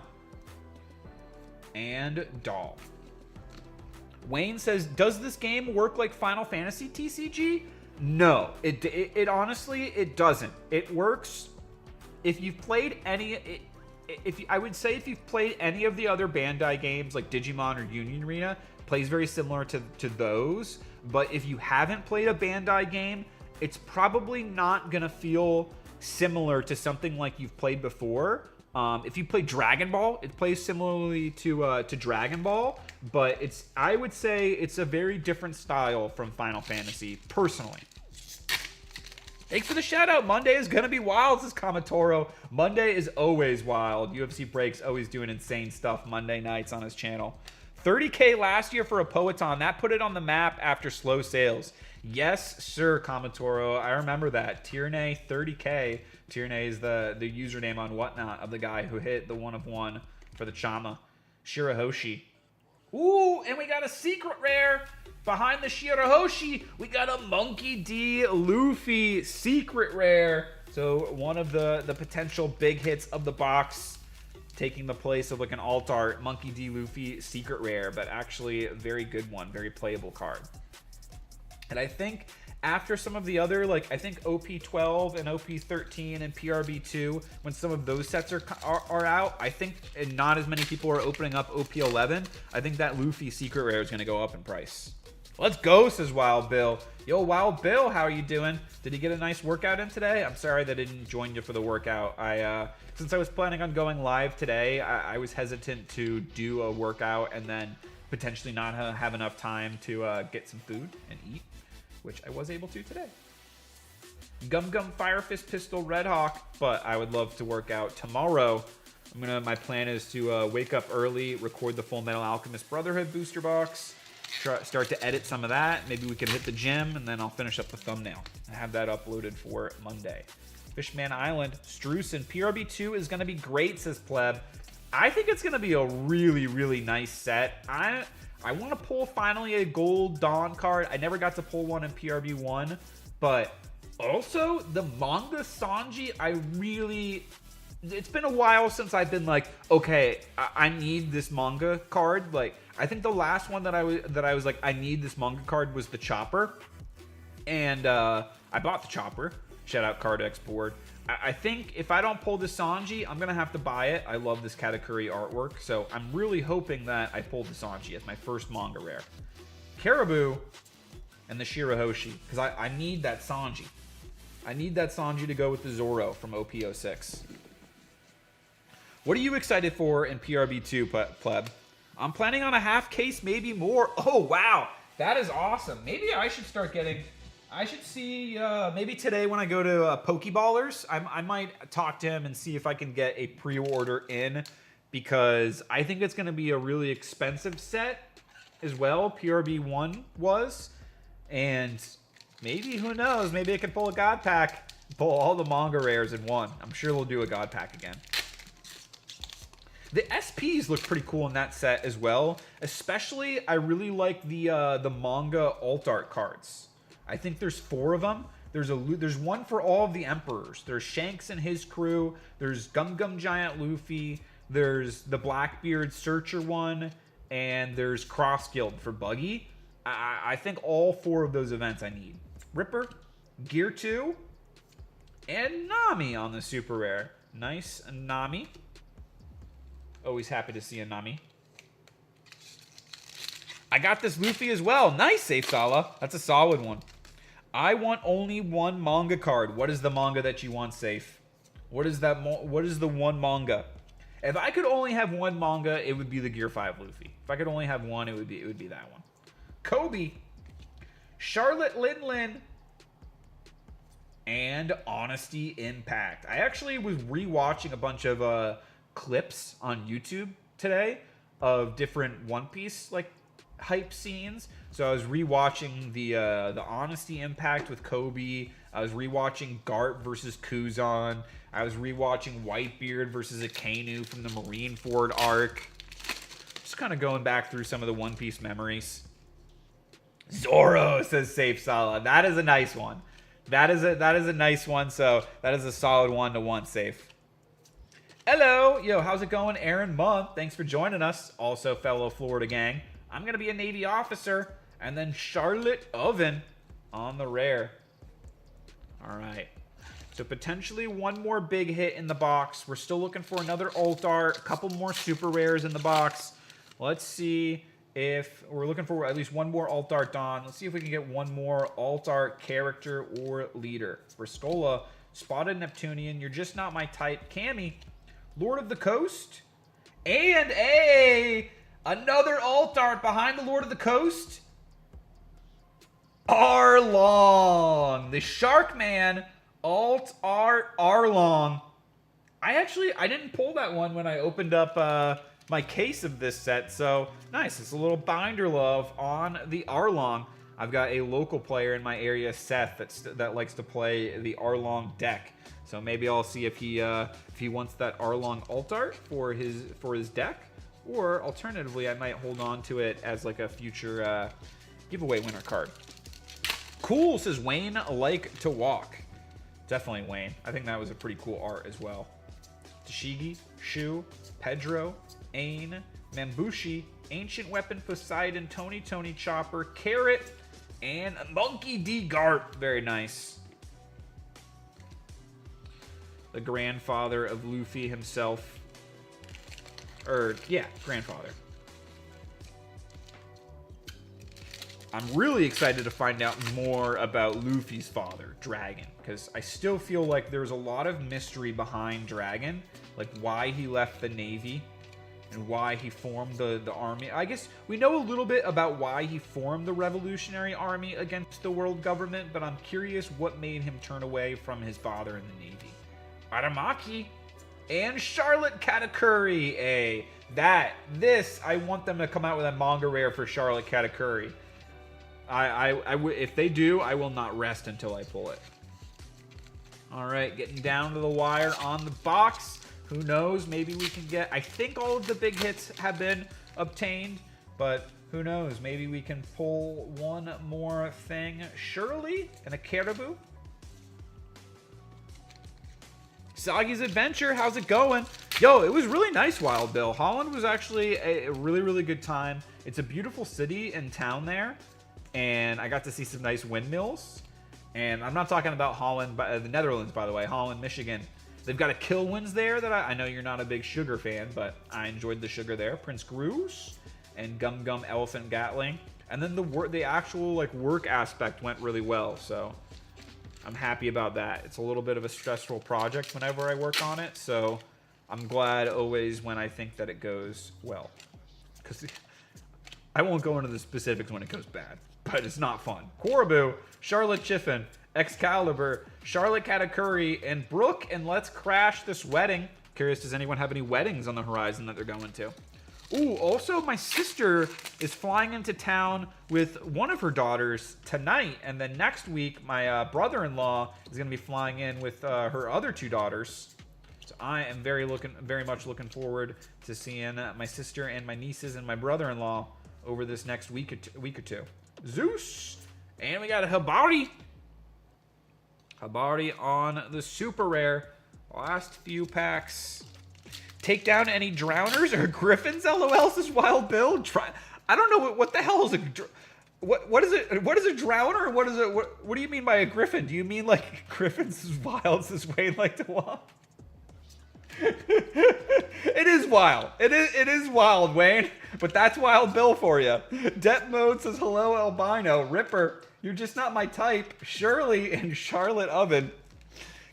and Dahl. Wayne says, does this game work like Final Fantasy TCG? No, it honestly, it doesn't. It works if you've played any, I would say if you've played any of the other Bandai games like Digimon or Union Arena, it plays very similar to those. But if you haven't played a Bandai game, it's probably not gonna feel similar to something like you've played before. If you play Dragon Ball, it plays similarly to Dragon Ball, but I would say it's a very different style from Final Fantasy, personally. Thanks for the shout out. Monday is gonna be wild, says Kamatoro. Monday is always wild. UFC Breaks always doing insane stuff Monday nights on his channel. 30K last year for a Poeton. That put it on the map after slow sales. Yes, sir, Kamatoro. I remember that. Tierney 30K. Tierney is the username on Whatnot of the guy who hit the 1 of 1 for the Chama. Shirahoshi. Ooh, and we got a secret rare. Behind the Shirahoshi, we got a Monkey D. Luffy secret rare. So one of the potential big hits of the box, taking the place of like an alt art Monkey D. Luffy secret rare, but actually a very good one, very playable card. And I think after some of the other, like I think OP12 and OP13 and PRB2, when some of those sets are out, I think not as many people are opening up OP11. I think that Luffy secret rare is going to go up in price. Let's go, says Wild Bill. Yo, Wild Bill, how are you doing? Did he get a nice workout in today? I'm sorry that I didn't join you for the workout. Since I was planning on going live today, I was hesitant to do a workout and then potentially not have enough time to get some food and eat, which I was able to today. Gum Gum Fire Fist Pistol Red Hawk, but I would love to work out tomorrow. My plan is to wake up early, record the Full Metal Alchemist Brotherhood booster box, start to edit some of that. Maybe we can hit the gym, and then I'll finish up the thumbnail and have that uploaded for Monday. Fishman Island, Strucin. PRB2 is going to be great, says Pleb. I think it's going to be a really, really nice set. I want to pull finally a Gold Dawn card. I never got to pull one in PRB1, but also the manga Sanji, it's been a while since I've been like, okay, I need this manga card. Like, I think the last one that I was like, I need this manga card was the Chopper. And I bought the Chopper. Shout out Cardex board. I think if I don't pull the Sanji, I'm going to have to buy it. I love this Katakuri artwork. So I'm really hoping that I pull the Sanji as my first manga rare. Caribou and the Shirahoshi. Because I need that Sanji. I need that Sanji to go with the Zoro from OP06. What are you excited for in PRB2, Pleb? I'm planning on a half case, maybe more. Oh, wow. That is awesome. Maybe I should start getting... I should see, maybe today when I go to Pokeballers, I might talk to him and see if I can get a pre-order in, because I think it's going to be a really expensive set as well. PRB1 was. And maybe, who knows, maybe I can pull a God Pack, pull all the manga rares in one. I'm sure they'll do a God Pack again. The SPs look pretty cool in that set as well. Especially, I really like the manga alt art cards. I think there's 4 of them. There's one for all of the Emperors. There's Shanks and his crew. There's Gum Gum Giant Luffy. There's the Blackbeard Searcher one. And there's Cross Guild for Buggy. I think all 4 of those events I need. Ripper, Gear 2, and Nami on the super rare. Nice Nami. Always happy to see a Nami. I got this Luffy as well. Nice, Safe Sala. That's a solid one. I want only one manga card. What is the manga that you want, Safe? What is that? What is the one manga? If I could only have one manga, it would be the Gear 5 Luffy. If I could only have one, it would be that one. Kobe, Charlotte Lin, and Honesty Impact. I actually was rewatching a bunch of clips on YouTube today of different One Piece like hype scenes. So I was rewatching the Honesty Impact with Kobe. I was rewatching Garp versus Kuzan. I was rewatching Whitebeard versus Akainu from the Marineford arc. Just kind of going back through some of the One Piece memories. Zoro, says Safe Sala. That is a nice one. That is a nice one. So that is a solid one to want safe. Hello, yo, how's it going, Aaron Month? Thanks for joining us. Also, fellow Florida gang. I'm gonna be a Navy officer, and then Charlotte Oven on the rare. All right. So potentially one more big hit in the box. We're still looking for another alt art, a couple more super rares in the box. Let's see if we're looking for at least one more alt art Don. Let's see if we can get one more alt art character or leader. Briscola, Spotted Neptunian, You're Just Not My Type, Cammy, Lord of the Coast, and another alt art behind the Lord of the Coast. Arlong, the Shark Man alt art Arlong. I didn't pull that one when I opened up my case of this set, so nice. It's a little binder love on the Arlong. I've got a local player in my area, Seth, that likes to play the Arlong deck. So maybe I'll see if he wants that Arlong alt art for his deck, or alternatively, I might hold on to it as like a future giveaway winner card. Cool, says Wayne Like to Walk. Definitely Wayne. I think that was a pretty cool art as well. Tashigi, Shu, Pedro, Ain, Mambushi, Ancient Weapon Poseidon, Tony Chopper, Carrot, and Monkey D. Garp. Very nice. The grandfather of Luffy himself. Grandfather. I'm really excited to find out more about Luffy's father, Dragon, because I still feel like there's a lot of mystery behind Dragon, like why he left the Navy and why he formed the army. I guess we know a little bit about why he formed the Revolutionary Army against the world government, but I'm curious what made him turn away from his father in the Navy. Aramaki and Charlotte Katakuri. I want them to come out with a manga rare for Charlotte Katakuri. If they do, I will not rest until I pull it. All right, getting down to the wire on the box. Who knows? Maybe we can get... I think all of the big hits have been obtained, but who knows? Maybe we can pull one more thing. Shirley and a Caribou. Sagi's Adventure, how's it going? Yo, it was really nice, Wild Bill. Holland was actually a really, really good time. It's a beautiful city and town there. And I got to see some nice windmills. And I'm not talking about Holland, but the Netherlands, by the way. Holland, Michigan. They've got a Kilwins there that I know you're not a big sugar fan, but I enjoyed the sugar there. Prince Grooves and Gum Gum Elephant Gatling. And then the actual work aspect went really well, so I'm happy about that. It's a little bit of a stressful project whenever I work on it, so I'm glad always when I think that it goes well. Because I won't go into the specifics when it goes bad, but it's not fun. Korobu, Charlotte Chiffin, Excalibur, Charlotte Katakuri, and Brooke, and Let's Crash This Wedding. Curious, does anyone have any weddings on the horizon that they're going to? Ooh, also my sister is flying into town with one of her daughters tonight, and then next week my brother-in-law is going to be flying in with her other two daughters. So I am very much looking forward to seeing my sister and my nieces and my brother-in-law over this next week or two. Zeus, and we got a Habari. Habari on the super rare. Last few packs. Take down any drowners or griffins? LOL, says Wild Bill. I don't know what the hell is a what is it? What is a drowner? What is it? What do you mean by a griffin? Do you mean like griffins is wild? Says Wayne like to walk. It is wild. It is wild, Wayne. But that's Wild Bill for you. Det Mode says hello, Albino. Ripper, you're just not my type. Shirley and Charlotte Oven.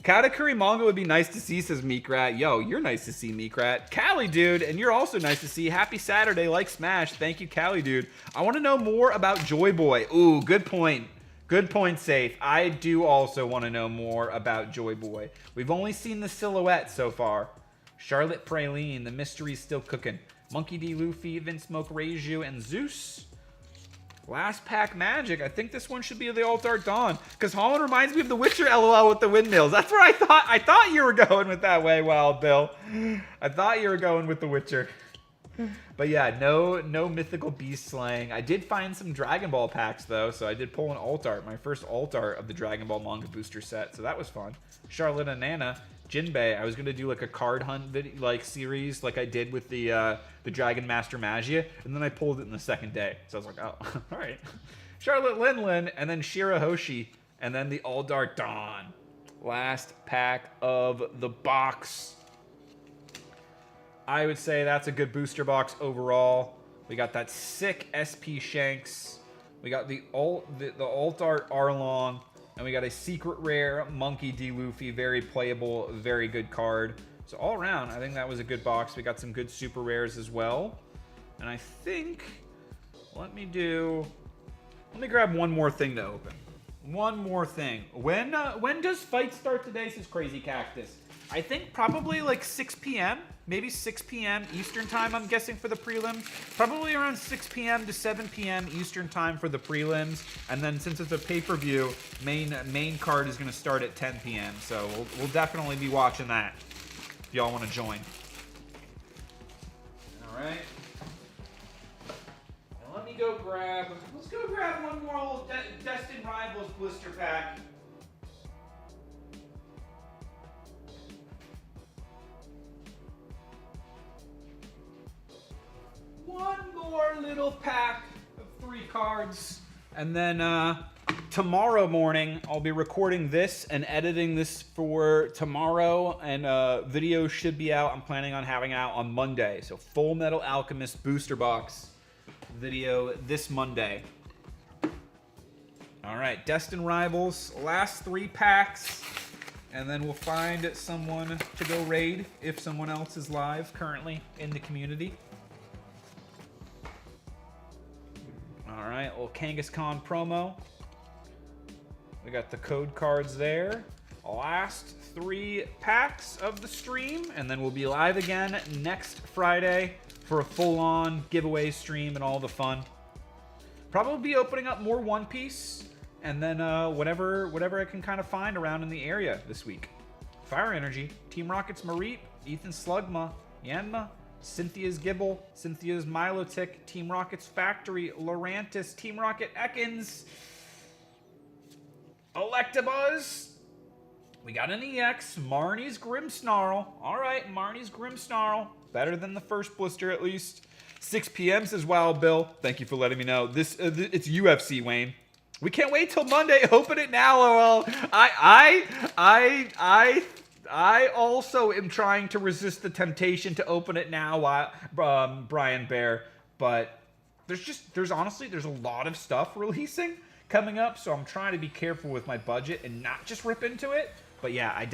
Katakuri manga would be nice to see, says Meekrat. Yo, you're nice to see, Meekrat. Callie Dude, and you're also nice to see. Happy Saturday, like Smash. Thank you, Callie Dude. I want to know more about Joy Boy. Ooh, good point. Good point, Safe. I do also want to know more about Joy Boy. We've only seen the silhouette so far. Charlotte Praline, the mystery's still cooking. Monkey D. Luffy, Vince Smoke Reiju, and Zeus. Last pack magic. I think this one should be the Alt Art Dawn, because Holland reminds me of The Witcher. LOL with the windmills. That's where I thought you were going with that way, Wild Bill. I thought you were going with The Witcher. But yeah, no mythical beast slaying. I did find some Dragon Ball packs though, so I did pull an alt art, my first alt art of the Dragon Ball manga booster set, so that was fun. Charlotte and Nana, Jinbei. I was gonna do like a card hunt video, like series, like I did with the Dragon Master Magia, and then I pulled it in the second day. So I was like, oh, all right. Charlotte Linlin, and then Shirahoshi, and then the Aldar Dawn. Last pack of the box. I would say that's a good booster box overall. We got that sick SP Shanks. We got the alt art Arlong, and we got a secret rare Monkey D. Luffy. Very playable, very good card. So all around, I think that was a good box. We got some good super rares as well. And I think, let me grab one more thing to open. One more thing. When does fight start today, says Crazy Cactus? I think probably like 6 p.m. Maybe 6 p.m. Eastern time, I'm guessing, for the prelims. Probably around 6 p.m. to 7 p.m. Eastern time for the prelims. And then since it's a pay-per-view, main card is going to start at 10 p.m. So we'll definitely be watching that if y'all want to join. All right. Now let me go grab... Let's go grab one more old Destined Rivals blister pack. One more little pack of 3 cards. And then tomorrow morning, I'll be recording this and editing this for tomorrow. And video should be out. I'm planning on having it out on Monday. So Full Metal Alchemist booster box video this Monday. All right, Destined Rivals, last 3 packs. And then we'll find someone to go raid if someone else is live currently in the community. All right, little Kangaskhan promo. We got the code cards there. Last 3 packs of the stream, and then we'll be live again next Friday for a full-on giveaway stream and all the fun. Probably be opening up more One Piece, and then whatever I can kind of find around in the area this week. Fire Energy, Team Rocket's Mareep, Ethan Slugma, Yanma, Cynthia's Gibble, Cynthia's Milotic, Team Rocket's Factory, Lorantis, Team Rocket Ekans, Electabuzz. We got an EX, Marnie's Grimmsnarl. All right, Marnie's Grimmsnarl. Better than the first blister, at least. 6 p.m. says Wild Bill. Thank you for letting me know. This it's UFC, Wayne. We can't wait till Monday. Open it now, LOL. I also am trying to resist the temptation to open it now, Brian Bear. But there's honestly a lot of stuff releasing coming up, so I'm trying to be careful with my budget and not just rip into it. But yeah, I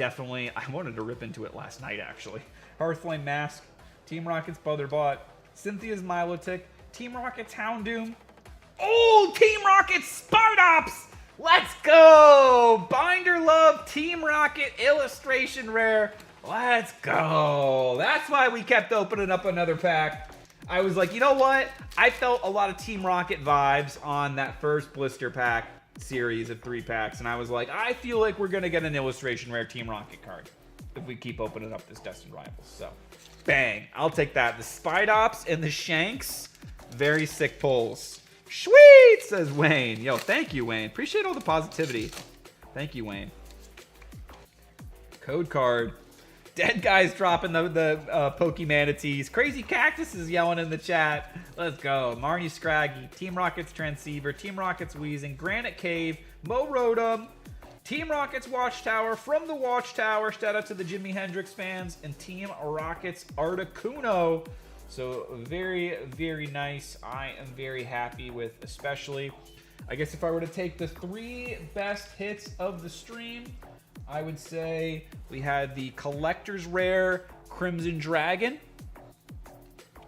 wanted to rip into it last night, actually. Hearthflame Mask, Team Rocket's Butherbot, Cynthia's Milotic, Team Rocket's Houndoom. Oh, Team Rocket's Spartops! Let's go! Binder Love, Team Rocket, Illustration Rare. Let's go. That's why we kept opening up another pack. I was like, you know what? I felt a lot of Team Rocket vibes on that first blister pack series of 3 packs, and I was like, I feel like we're going to get an Illustration Rare Team Rocket card if we keep opening up this Destined Rivals. So, bang. I'll take that. The Spidops and the Shanks, very sick pulls. Sweet, says Wayne. Yo, thank you, Wayne. Appreciate all the positivity. Thank you, Wayne. Code card. Dead guys dropping the Pokemanatees. Crazy Cactus is yelling in the chat. Let's go. Marnie Scraggy. Team Rocket's Transceiver. Team Rocket's Wheezing. Granite Cave. Mo Rotom. Team Rocket's Watchtower. From the Watchtower. Shout out to the Jimi Hendrix fans. And Team Rocket's Articuno. So very, very nice. I am very happy with, especially, I guess if I were to take the 3 best hits of the stream, I would say we had the Collector's Rare Crimson Dragon,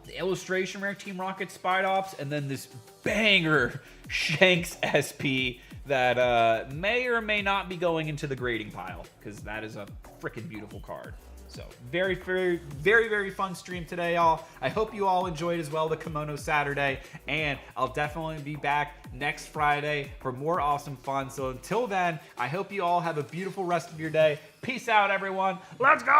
the Illustration Rare Team Rocket Spidops, and then this banger Shanks SP that may or may not be going into the grading pile, because that is a freaking beautiful card. So very, very, very, very fun stream today, y'all. I hope you all enjoyed as well the Kimono Saturday, and I'll definitely be back next Friday for more awesome fun. So until then, I hope you all have a beautiful rest of your day. Peace out, everyone. Let's go!